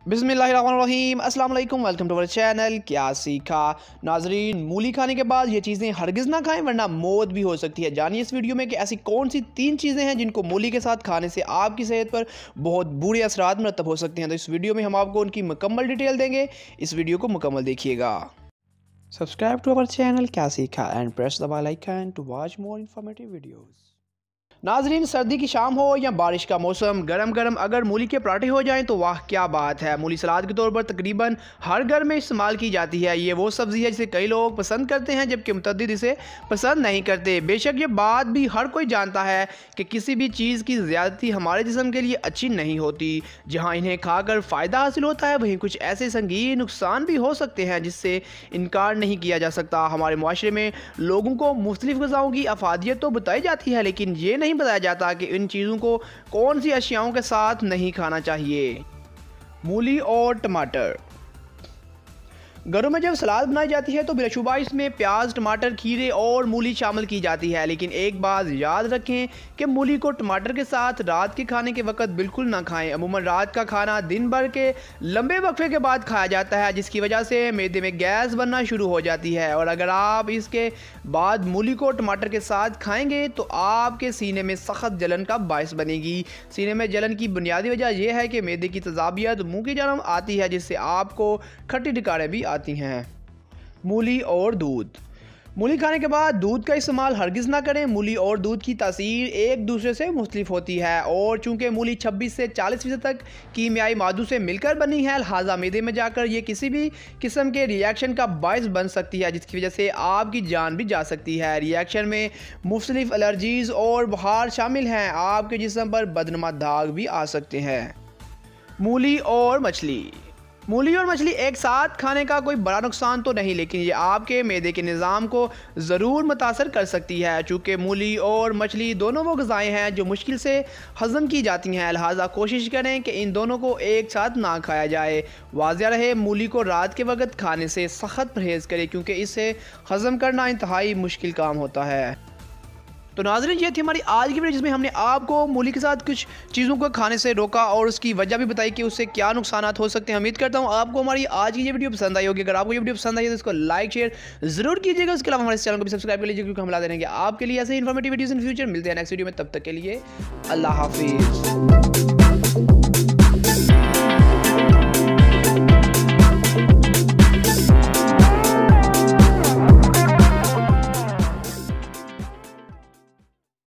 बिस्मिल्लाहिर्रहमानिर्रहीम अस्सलाम वालेकुम, वेलकम टू अवर चैनल। क्या सीखा नाजरीन, मूली खाने के बाद ये चीज़ें हरगिज़ ना खाएं वरना मौत भी हो सकती है। जानिए इस वीडियो में कि ऐसी कौन सी 3 चीज़ें हैं जिनको मूली के साथ खाने से आपकी सेहत पर बहुत बुरे असरात मरतब हो सकते हैं। तो इस वीडियो में हम आपको उनकी मुकम्मल डिटेल देंगे। इस वीडियो को मुकम्मल देखिएगा। सब्सक्राइब टू अवर चैनल क्या सीखा and press the bell icon to watch more informative videos. नाजरीन, सर्दी की शाम हो या बारिश का मौसम, गरम गरम अगर मूली के पराठे हो जाएं तो वाह क्या बात है। मूली सलाद के तौर पर तकरीबन हर घर में इस्तेमाल की जाती है। ये वो सब्ज़ी है जिसे कई लोग पसंद करते हैं जबकि मुतअद्दिद इसे पसंद नहीं करते। बेशक ये बात भी हर कोई जानता है कि किसी भी चीज़ की ज़्यादती हमारे जिस्म के लिए अच्छी नहीं होती। जहाँ इन्हें खाकर फ़ायदा हासिल होता है वहीं कुछ ऐसे संगीन नुकसान भी हो सकते हैं जिससे इनकार नहीं किया जा सकता। हमारे मुआशरे में लोगों को मुख्तलिफ़ ग़िज़ाओं की अफादियत तो बताई जाती है, लेकिन ये नहीं बताया जाता कि इन चीज़ों को कौन सी अशियाओं के साथ नहीं खाना चाहिए। मूली और टमाटर। घरों में जब सलाद बनाई जाती है तो बिलाशुबा इसमें प्याज, टमाटर, खीरे और मूली शामिल की जाती है, लेकिन एक बात याद रखें कि मूली को टमाटर के साथ रात के खाने के वक्त बिल्कुल ना खाएं। अमूमन रात का खाना दिन भर के लंबे वक्फे के बाद खाया जाता है, जिसकी वजह से मैदे में गैस बनना शुरू हो जाती है। और अगर आप इसके बाद मूली को टमाटर के साथ खाएंगे तो आपके सीने में सख्त जलन का बायस बनेगी। सीने में जलन की बुनियादी वजह यह है कि मैदे की तेज़ाबियत मुँह की जन्म आती है, जिससे आपको खट्टी डकारें भी आती हैं। मूली और दूध। मूली खाने के बाद दूध का इस्तेमाल हरगिज़ ना करें। मूली और दूध की तासीर एक दूसरे से मुख्तलिफ होती है और चूँकि मूली 26 से 40% तक कीमियाई मादों से मिलकर बनी है, लिहाजा मैदे में जाकर ये किसी भी किस्म के रिएक्शन का बायस बन सकती है, जिसकी वजह से आपकी जान भी जा सकती है। रिएक्शन में मुख्तलिफ एलर्जीज़ और बुखार शामिल हैं। आपके जिस्म पर बदनुमा दाग भी आ सकते हैं। मूली और मछली। मूली और मछली एक साथ खाने का कोई बड़ा नुकसान तो नहीं, लेकिन ये आपके मैदे के निज़ाम को ज़रूर मुतासर कर सकती है। चूँकि मूली और मछली दोनों वो ग़िज़ाएँ हैं जो मुश्किल से हज़म की जाती हैं, लिहाजा कोशिश करें कि इन दोनों को एक साथ ना खाया जाए। वाज़िया रहे, मूली को रात के वक्त खाने से सख्त परहेज़ करें क्योंकि इसे हज़म करना इंतहाई मुश्किल काम होता है। तो नाज़रीन, ये थी हमारी आज की वीडियो जिसमें हमने आपको मूली के साथ कुछ चीज़ों को खाने से रोका और उसकी वजह भी बताई कि उससे क्या नुकसान हो सकते हैं। उम्मीद करता हूँ आपको हमारी आज की ये वीडियो पसंद आई होगी। अगर आपको ये वीडियो पसंद आई है तो इसको लाइक शेयर ज़रूर कीजिएगा। उसके अलावा हमारे चैनल को भी सब्सक्राइब कर लीजिए क्योंकि हम लाते रहेंगे आपके लिए ऐसे इन्फॉर्मेटिव वीडियोज़ इन फ्यूचर। मिलते हैं नेक्स्ट वीडियो में, तब तक के लिए अल्लाह हाफिज़।